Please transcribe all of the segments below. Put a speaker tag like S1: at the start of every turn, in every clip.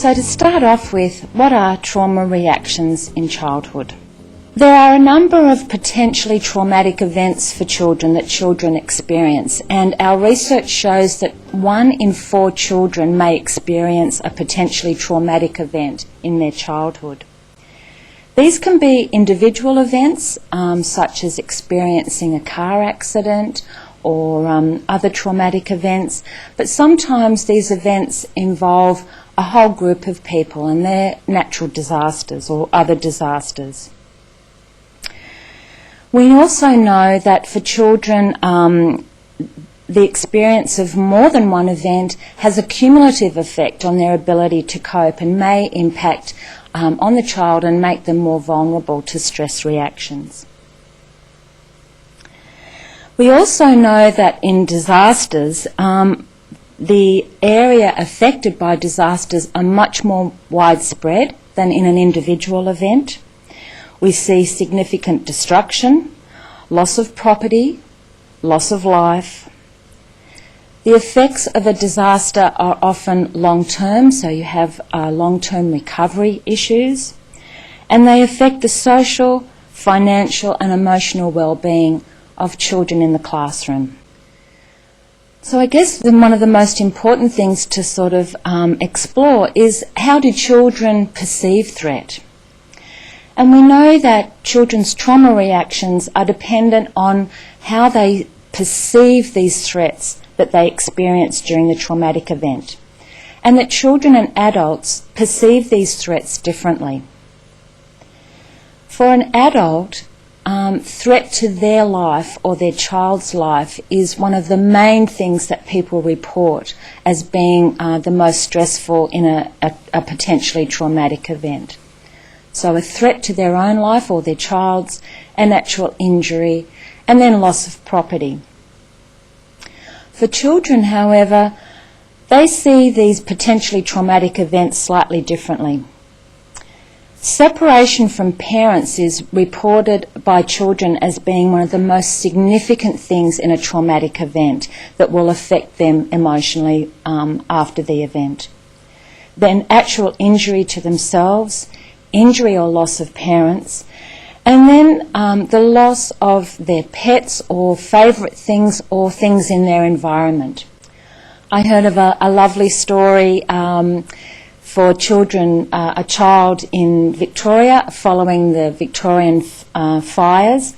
S1: So to start off with, what are trauma reactions in childhood? There are a number of potentially traumatic events for children that children experience, and our research shows that 1 in 4 children may experience a potentially traumatic event in their childhood. These can be individual events, such as experiencing a car accident or other traumatic events, but sometimes these events involve a whole group of people, and they're natural disasters or other disasters. We also know that for children, the experience of more than one event has a cumulative effect on their ability to cope and may impact on the child and make them more vulnerable to stress reactions. We also know that in disasters, the area affected by disasters are much more widespread than in an individual event. We see significant destruction, loss of property, loss of life. The effects of a disaster are often long-term, so you have long-term recovery issues, and they affect the social, financial and emotional well-being of children in the classroom. So I guess one of the most important things to sort of explore is, how do children perceive threat? And we know that children's trauma reactions are dependent on how they perceive these threats that they experience during the traumatic event, and that children and adults perceive these threats differently. For an adult, threat to their life or their child's life is one of the main things that people report as being the most stressful in a potentially traumatic event. So a threat to their own life or their child's, an actual injury, and then loss of property. For children, however, they see these potentially traumatic events slightly differently. Separation from parents is reported by children as being one of the most significant things in a traumatic event that will affect them emotionally after the event. Then actual injury to themselves, injury or loss of parents, and then the loss of their pets or favourite things or things in their environment. I heard of a lovely story for children, a child in Victoria following the Victorian fires,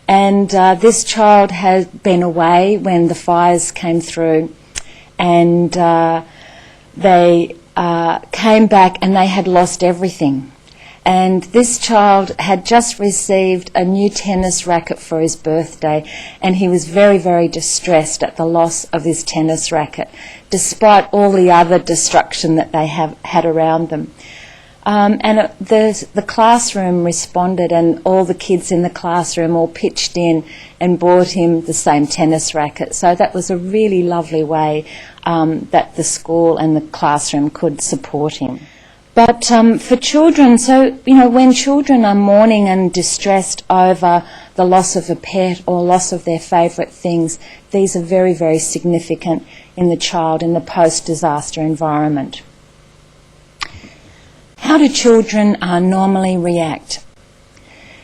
S1: and this child had been away when the fires came through, and they came back and they had lost everything. And this child had just received a new tennis racket for his birthday, and he was very, very distressed at the loss of his tennis racket, despite all the other destruction that they have had around them. The classroom responded, and all the kids in the classroom all pitched in and bought him the same tennis racket. So that was a really lovely way that the school and the classroom could support him. But for children, when children are mourning and distressed over the loss of a pet or loss of their favourite things, these are very, very significant in the child in the post-disaster environment. How do children normally react?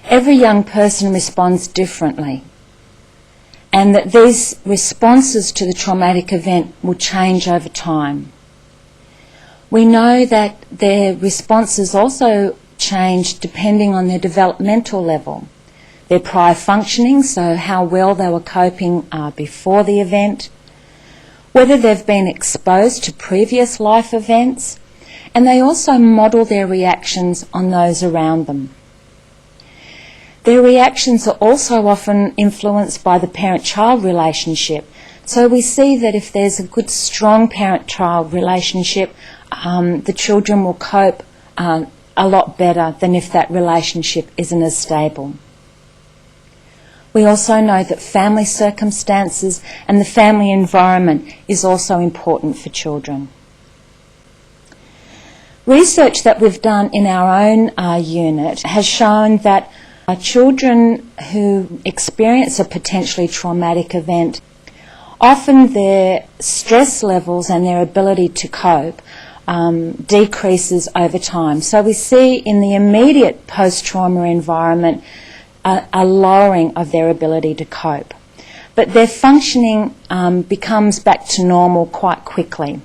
S1: Every young person responds differently, and that these responses to the traumatic event will change over time. We know that their responses also change depending on their developmental level, their prior functioning, so how well they were coping before the event, whether they've been exposed to previous life events, and they also model their reactions on those around them. Their reactions are also often influenced by the parent-child relationship. So we see that if there's a good, strong parent-child relationship, the children will cope a lot better than if that relationship isn't as stable. We also know that family circumstances and the family environment is also important for children. Research that we've done in our own unit has shown that children who experience a potentially traumatic event, often their stress levels and their ability to cope decreases over time. So we see in the immediate post-trauma environment a lowering of their ability to cope. But their functioning becomes back to normal quite quickly.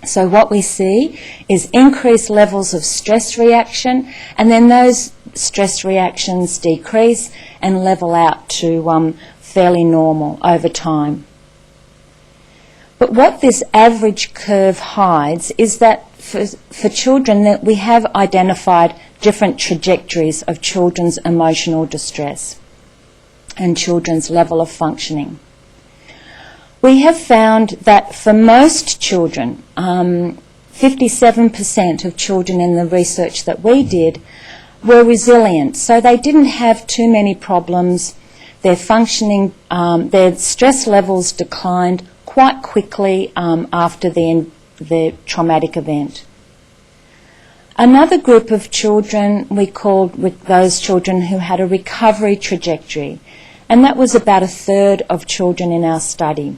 S1: So what we see is increased levels of stress reaction, and then those stress reactions decrease and level out to fairly normal over time. But what this average curve hides is that for children that we have identified different trajectories of children's emotional distress and children's level of functioning. We have found that for most children, 57% of children in the research that we did were resilient, so they didn't have too many problems. Their functioning, their stress levels declined quite quickly after the traumatic event. Another group of children we called those children who had a recovery trajectory, and that was about a third of children in our study.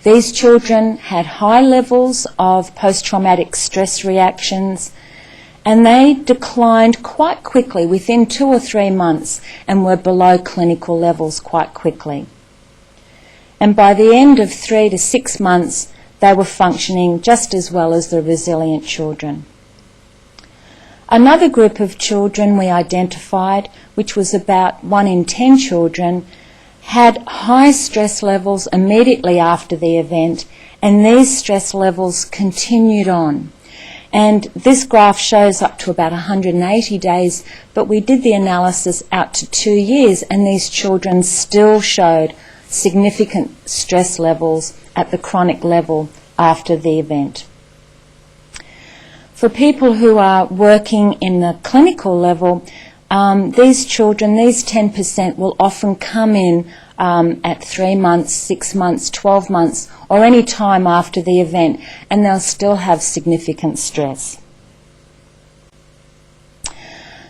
S1: These children had high levels of post-traumatic stress reactions, and they declined quite quickly within 2 or 3 months and were below clinical levels quite quickly. And by the end of 3 to 6 months, they were functioning just as well as the resilient children. Another group of children we identified, which was about 1 in 10 children, had high stress levels immediately after the event, and these stress levels continued on. And this graph shows up to about 180 days, but we did the analysis out to 2 years, and these children still showed significant stress levels at the chronic level after the event. For people who are working in the clinical level, these children, these 10%, will often come in at 3 months, 6 months, 12 months, or any time after the event, and they'll still have significant stress.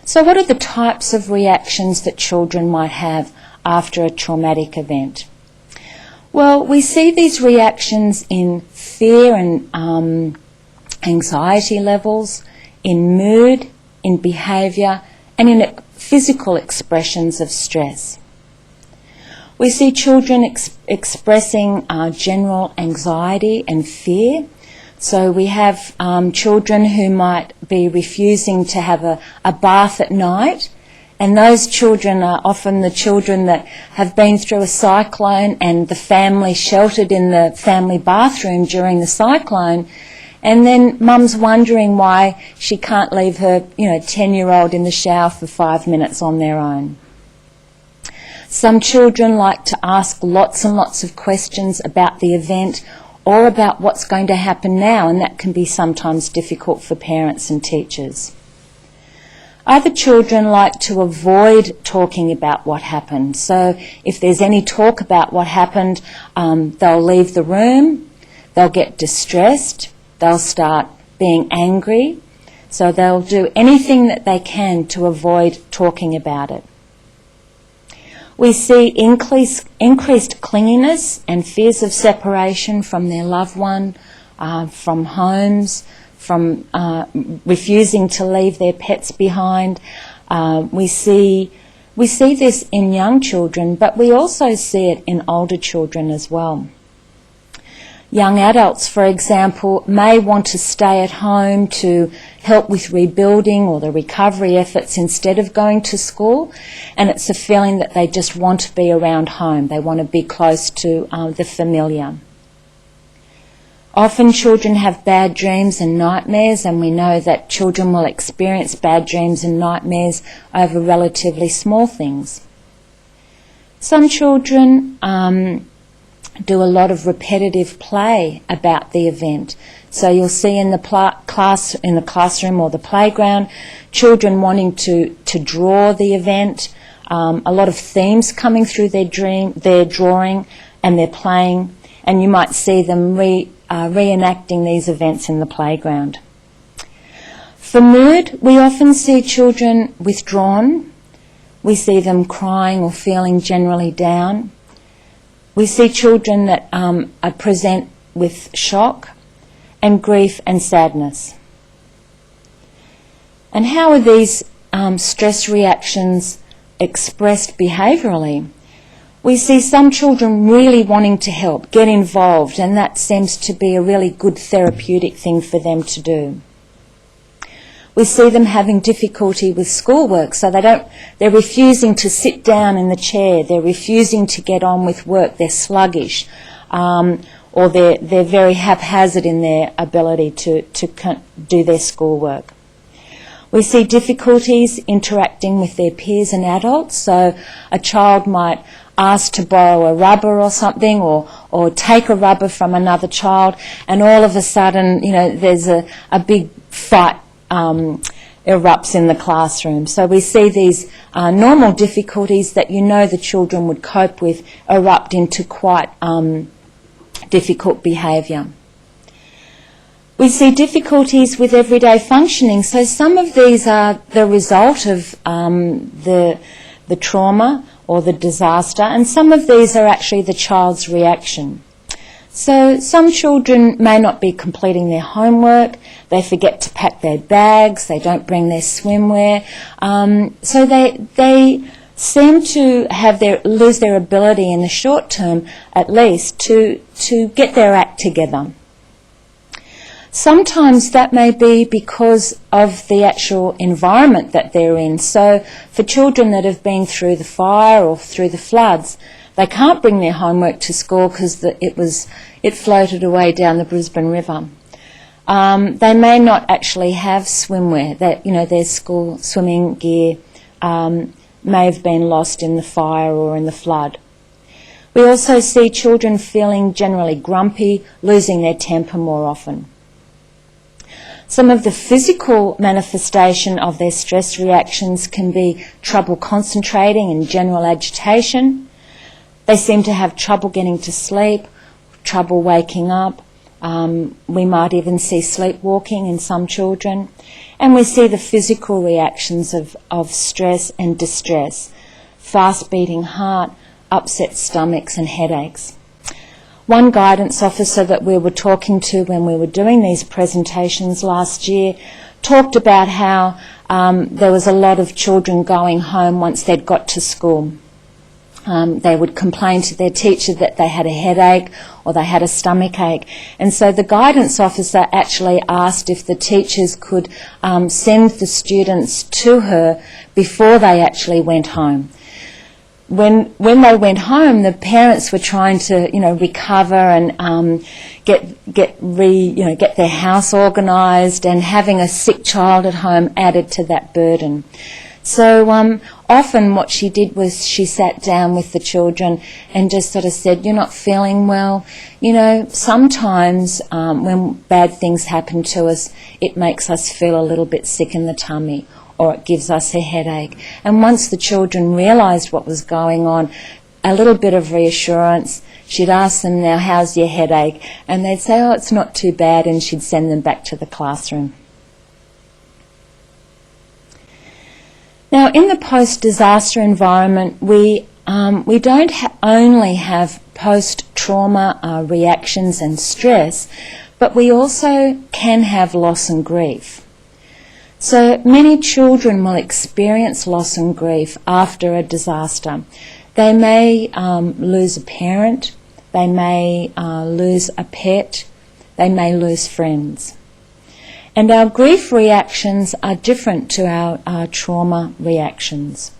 S1: So what are the types of reactions that children might have after a traumatic event? Well, we see these reactions in fear and anxiety levels, in mood, in behaviour, and in physical expressions of stress. We see children expressing general anxiety and fear. So we have children who might be refusing to have a bath at night, and those children are often the children that have been through a cyclone and the family sheltered in the family bathroom during the cyclone, and then mum's wondering why she can't leave her 10-year-old in the shower for 5 minutes on their own. Some children like to ask lots and lots of questions about the event or about what's going to happen now, and that can be sometimes difficult for parents and teachers. Other children like to avoid talking about what happened. So if there's any talk about what happened, they'll leave the room, they'll get distressed, they'll start being angry. So they'll do anything that they can to avoid talking about it. We see increased clinginess and fears of separation from their loved one, from homes, from refusing to leave their pets behind. We see this in young children, but we also see it in older children as well. Young adults, for example, may want to stay at home to help with rebuilding or the recovery efforts instead of going to school, and it's a feeling that they just want to be around home. They want to be close to the familiar. Often children have bad dreams and nightmares, and we know that children will experience bad dreams and nightmares over relatively small things. Some children do a lot of repetitive play about the event. So you'll see in the classroom or the playground, children wanting to draw the event, a lot of themes coming through their drawing and their playing, and you might see them reenacting these events in the playground. For mood, we often see children withdrawn. We see them crying or feeling generally down. We see children that present with shock, and grief and sadness. And how are these stress reactions expressed behaviourally? We see some children really wanting to help, get involved, and that seems to be a really good therapeutic thing for them to do. We see them having difficulty with schoolwork, so they're refusing to sit down in the chair, they're refusing to get on with work, they're sluggish, or they're very haphazard in their ability to do their schoolwork. We see difficulties interacting with their peers and adults, so a child might ask to borrow a rubber or something, or take a rubber from another child, and all of a sudden, there's a big fight erupts in the classroom. So we see these normal difficulties that the children would cope with erupt into quite difficult behaviour. We see difficulties with everyday functioning. So some of these are the result of the trauma or the disaster, and some of these are actually the child's reaction. So some children may not be completing their homework, they forget to pack their bags, they don't bring their swimwear, so they seem to lose their ability in the short term at least to get their act together. Sometimes that may be because of the actual environment that they're in. So for children that have been through the fire or through the floods, they can't bring their homework to school because it floated away down the Brisbane River. They may not actually have swimwear. Their school swimming gear may have been lost in the fire or in the flood. We also see children feeling generally grumpy, losing their temper more often. Some of the physical manifestation of their stress reactions can be trouble concentrating and general agitation. They seem to have trouble getting to sleep, trouble waking up. We might even see sleepwalking in some children. And we see the physical reactions of stress and distress, fast beating heart, upset stomachs and headaches. One guidance officer that we were talking to when we were doing these presentations last year talked about how there was a lot of children going home once they'd got to school. They would complain to their teacher that they had a headache or they had a stomach ache. And so the guidance officer actually asked if the teachers could send the students to her before they actually went home. When they went home, the parents were trying to, recover and get their house organised, and having a sick child at home added to that burden. So often what she did was she sat down with the children and just sort of said, "You're not feeling well. Sometimes when bad things happen to us, it makes us feel a little bit sick in the tummy, or it gives us a headache." And once the children realised what was going on, a little bit of reassurance, she'd ask them, "Now, how's your headache?" And they'd say, "Oh, it's not too bad," and she'd send them back to the classroom. Now, in the post-disaster environment, we don't only have post-trauma reactions and stress, but we also can have loss and grief. So many children will experience loss and grief after a disaster. They may lose a parent, they may lose a pet, they may lose friends. And our grief reactions are different to our trauma reactions.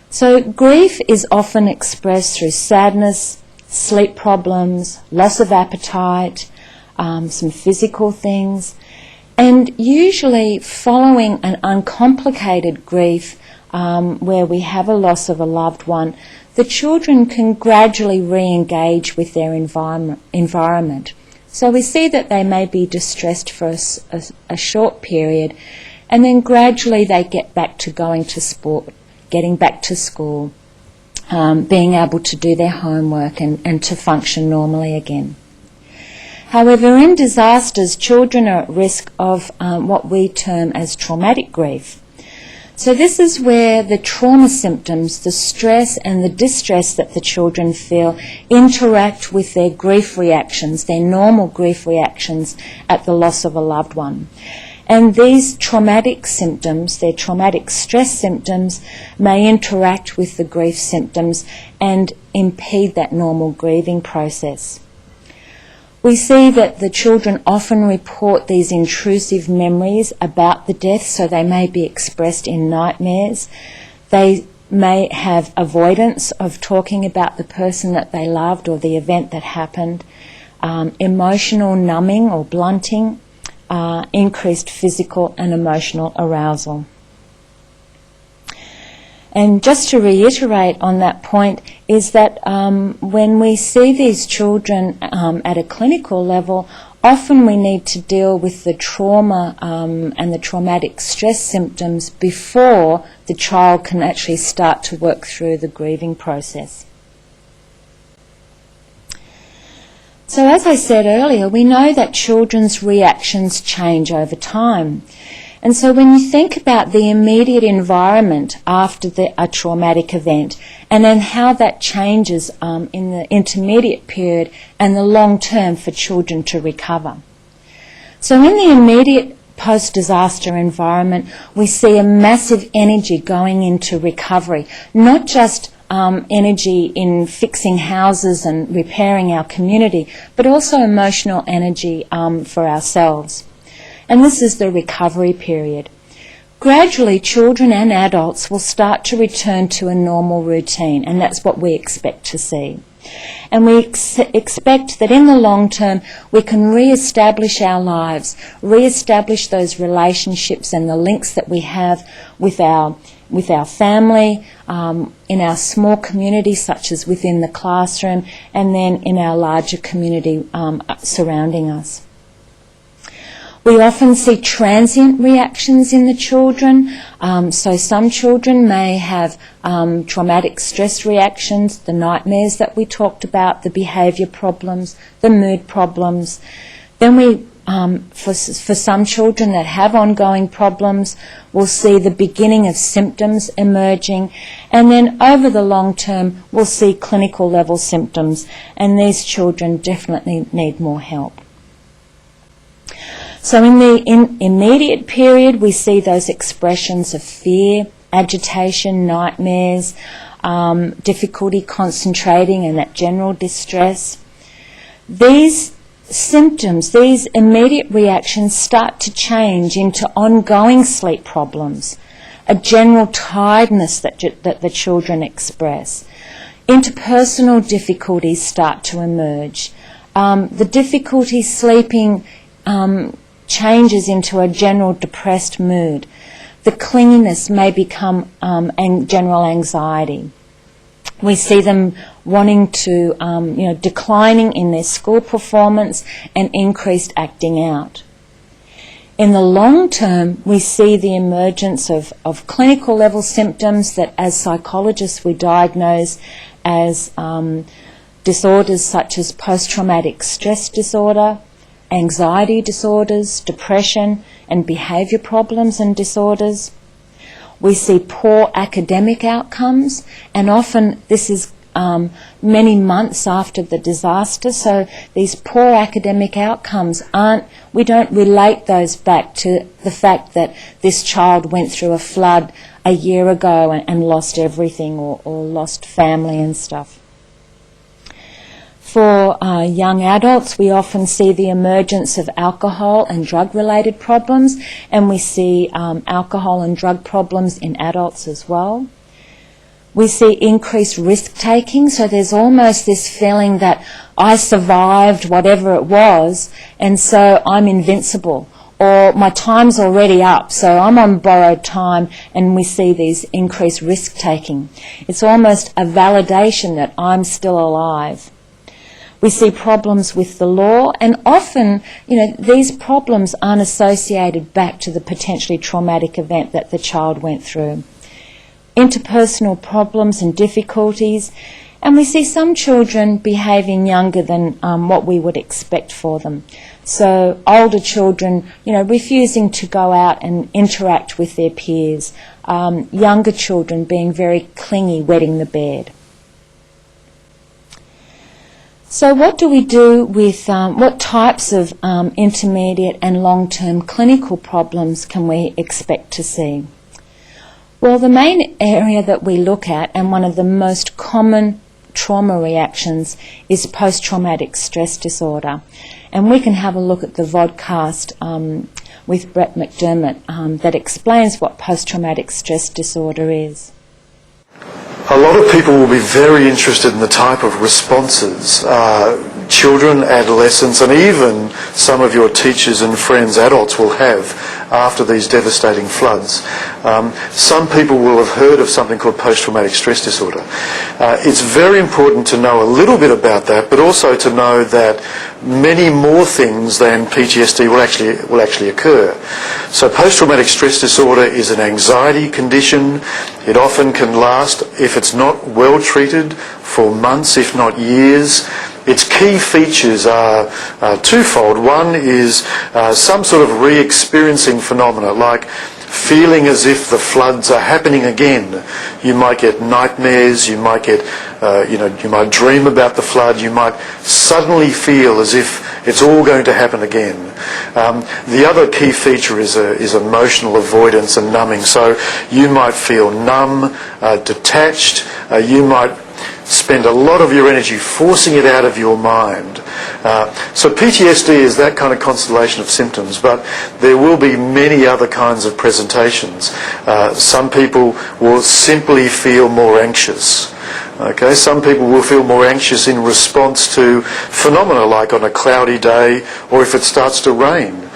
S1: So grief is often expressed through sadness, sleep problems, loss of appetite, some physical things. And usually following an uncomplicated grief where we have a loss of a loved one, the children can gradually re-engage with their environment. So we see that they may be distressed for a short period, and then gradually they get back to going to sport, getting back to school, being able to do their homework and to function normally again. However, in disasters, children are at risk of what we term as traumatic grief. So this is where the trauma symptoms, the stress and the distress that the children feel, interact with their grief reactions, their normal grief reactions at the loss of a loved one. And these traumatic symptoms, their traumatic stress symptoms, may interact with the grief symptoms and impede that normal grieving process. We see that the children often report these intrusive memories about the death, so they may be expressed in nightmares. They may have avoidance of talking about the person that they loved or the event that happened, emotional numbing or blunting, increased physical and emotional arousal. And just to reiterate on that point is that when we see these children at a clinical level, often we need to deal with the trauma and the traumatic stress symptoms before the child can actually start to work through the grieving process. So as I said earlier, we know that children's reactions change over time. And so when you think about the immediate environment after a traumatic event and then how that changes in the intermediate period and the long term for children to recover. So in the immediate post-disaster environment, we see a massive energy going into recovery, not just energy in fixing houses and repairing our community, but also emotional energy for ourselves. And this is the recovery period. Gradually, children and adults will start to return to a normal routine, and that's what we expect to see. And we expect that in the long term, we can re-establish our lives, re-establish those relationships and the links that we have with our family, in our small community, such as within the classroom, and then in our larger community surrounding us. We often see transient reactions in the children. So some children may have traumatic stress reactions, the nightmares that we talked about, the behaviour problems, the mood problems. Then we, for some children that have ongoing problems, we'll see the beginning of symptoms emerging. And then over the long term, we'll see clinical level symptoms. And these children definitely need more help. So in the immediate period, we see those expressions of fear, agitation, nightmares, difficulty concentrating and that general distress. These symptoms, these immediate reactions start to change into ongoing sleep problems, a general tiredness that the children express. Interpersonal difficulties start to emerge. The difficulty sleeping changes into a general depressed mood. The clinginess may become general anxiety. We see them wanting to, declining in their school performance and increased acting out. In the long term, we see the emergence of clinical level symptoms that as psychologists we diagnose as disorders such as post-traumatic stress disorder, anxiety disorders, depression and behaviour problems and disorders. We see poor academic outcomes, and often this is many months after the disaster, so these poor academic outcomes we don't relate those back to the fact that this child went through a flood a year ago and lost everything or lost family and stuff. For young adults, we often see the emergence of alcohol and drug-related problems, and we see alcohol and drug problems in adults as well. We see increased risk-taking, so there's almost this feeling that I survived whatever it was, and so I'm invincible, or my time's already up, so I'm on borrowed time, and we see these increased risk-taking. It's almost a validation that I'm still alive. We see problems with the law, and often, these problems aren't associated back to the potentially traumatic event that the child went through. Interpersonal problems and difficulties, And we see some children behaving younger than what we would expect for them. So older children, refusing to go out and interact with their peers. Younger children being very clingy, wetting the bed. So what do we do with, what types of intermediate and long-term clinical problems can we expect to see? Well, the main area that we look at, and one of the most common trauma reactions, is post-traumatic stress disorder. And we can have a look at the vodcast with Brett McDermott that explains what post-traumatic stress disorder is.
S2: A lot of people will be very interested in the type of responses children, adolescents, and even some of your teachers and friends, adults, will have after these devastating floods. Some people will have heard of something called post-traumatic stress disorder. It's very important to know a little bit about that, but also to know that many more things than PTSD will actually occur. So post-traumatic stress disorder is an anxiety condition. It often can last, if it's not well treated, for months, if not years. Its key features are twofold. One is some sort of re-experiencing phenomena, like feeling as if the floods are happening again. You might get nightmares, you might get, you might dream about the flood, you might suddenly feel as if it's all going to happen again. The other key feature is emotional avoidance and numbing. So you might feel numb, detached, you might spend a lot of your energy forcing it out of your mind. So PTSD is that kind of constellation of symptoms, but there will be many other kinds of presentations. Some people will simply feel more anxious. Okay, some people will feel more anxious in response to phenomena like on a cloudy day or if it starts to rain.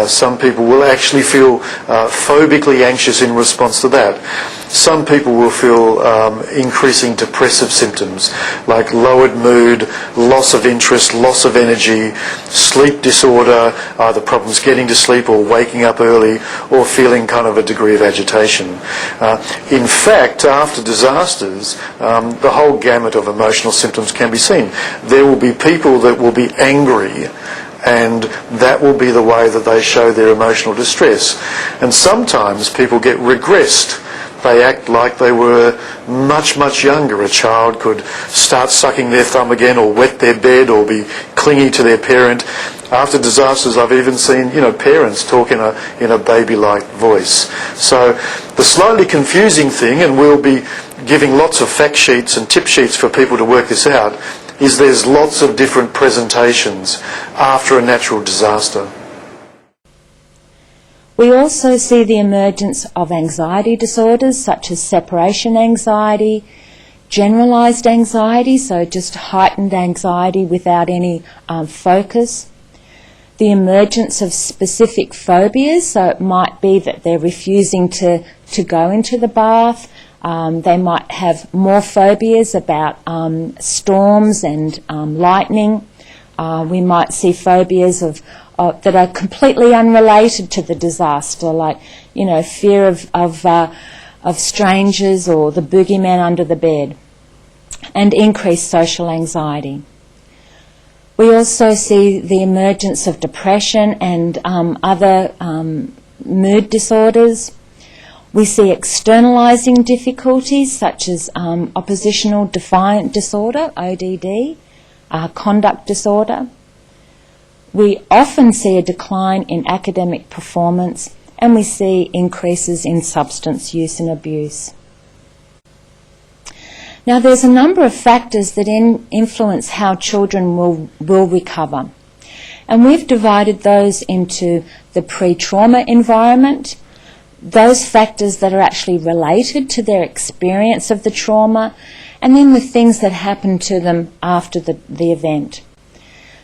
S2: Some people will actually feel phobically anxious in response to that. Some people will feel increasing depressive symptoms like lowered mood, loss of interest, loss of energy, sleep disorder, either problems getting to sleep or waking up early, or feeling kind of a degree of agitation. In fact, after disasters, the whole gamut of emotional symptoms can be seen. There will be people that will be angry, and that will be the way that they show their emotional distress. And sometimes people get regressed. They act like they were much, much younger. A child could start sucking their thumb again, or wet their bed, or be clingy to their parent. After disasters, I've even seen, parents talk in a baby-like voice. So the slightly confusing thing, and we'll be giving lots of fact sheets and tip sheets for people to work this out, is there's lots of different presentations after a natural disaster.
S1: We also see the emergence of anxiety disorders such as separation anxiety, generalised anxiety, so just heightened anxiety without any focus. The emergence of specific phobias, so it might be that they're refusing to go into the bath. They might have more phobias about storms and lightning. We might see phobias that are completely unrelated to the disaster, like fear of strangers or the boogeyman under the bed, and increased social anxiety. We also see the emergence of depression and other mood disorders. We see externalising difficulties such as oppositional defiant disorder, ODD, conduct disorder. We often see a decline in academic performance, and we see increases in substance use and abuse. Now, there's a number of factors that influence how children will recover. And we've divided those into the pre-trauma environment, those factors that are actually related to their experience of the trauma, and then the things that happen to them after the event.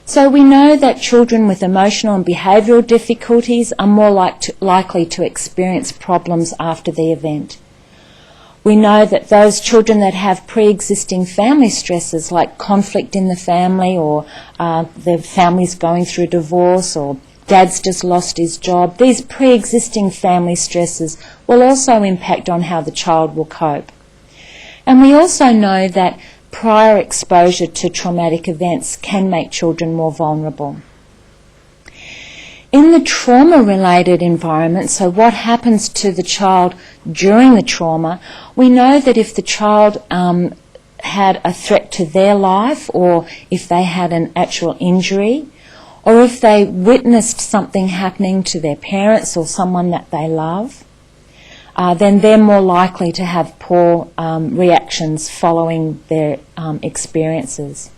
S1: So we know that children with emotional and behavioural difficulties are more likely to experience problems after the event. We know that those children that have pre-existing family stresses like conflict in the family, or the family's going through divorce, or dad's just lost his job, these pre-existing family stresses will also impact on how the child will cope. And we also know that prior exposure to traumatic events can make children more vulnerable. In the trauma-related environment, so what happens to the child during the trauma, we know that if the child had a threat to their life, or if they had an actual injury, or if they witnessed something happening to their parents or someone that they love, then they're more likely to have poor reactions following their experiences.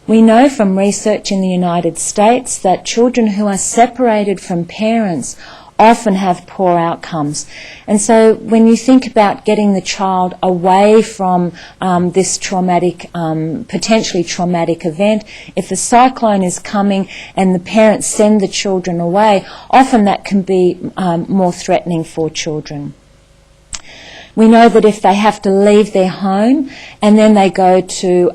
S1: We know from research in the United States that children who are separated from parents often have poor outcomes. And so when you think about getting the child away from this traumatic, potentially traumatic event, if a cyclone is coming and the parents send the children away, often that can be more threatening for children. We know that if they have to leave their home and then they go to,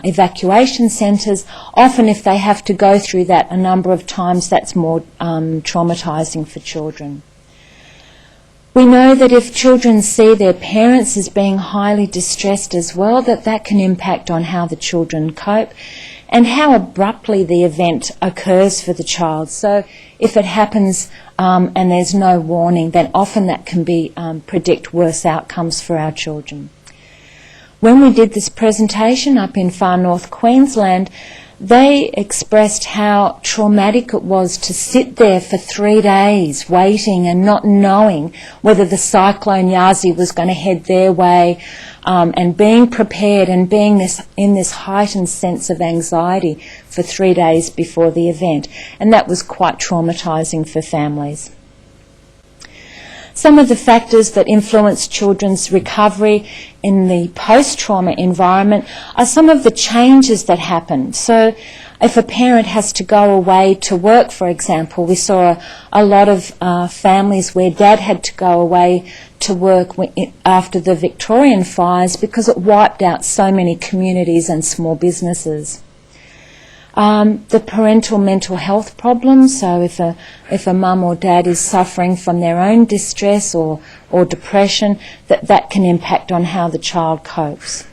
S1: evacuation centres, often if they have to go through that a number of times, that's more traumatising for children. We know that if children see their parents as being highly distressed as well, that can impact on how the children cope and how abruptly the event occurs for the child. So if it happens and there's no warning, then often that can predict worse outcomes for our children. When we did this presentation up in far north Queensland, they expressed how traumatic it was to sit there for 3 days waiting and not knowing whether the cyclone Yasi was going to head their way, and being prepared and being in this heightened sense of anxiety for 3 days before the event. And that was quite traumatising for families. Some of the factors that influence children's recovery in the post-trauma environment are some of the changes that happen. So if a parent has to go away to work, for example, we saw a lot of families where dad had to go away to work after the Victorian fires because it wiped out so many communities and small businesses. The parental mental health problems, so if a mum or dad is suffering from their own distress or depression, that can impact on how the child copes.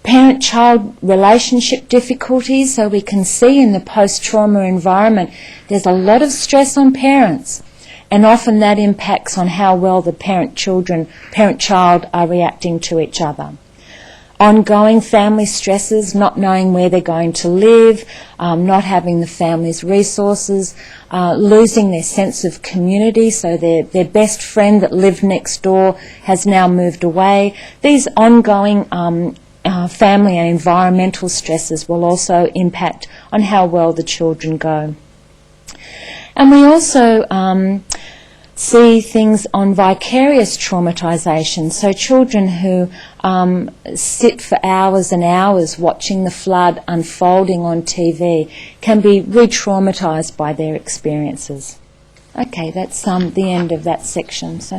S1: Parent-child relationship difficulties, so we can see in the post-trauma environment there's a lot of stress on parents, and often that impacts on how well the parent-child are reacting to each other. Ongoing family stresses, not knowing where they're going to live, not having the family's resources, losing their sense of community, so their best friend that lived next door has now moved away. These ongoing family and environmental stresses will also impact on how well the children go. And we also see things on vicarious traumatisation, so children who sit for hours and hours watching the flood unfolding on TV can be re-traumatised by their experiences. Okay, that's the end of that section. So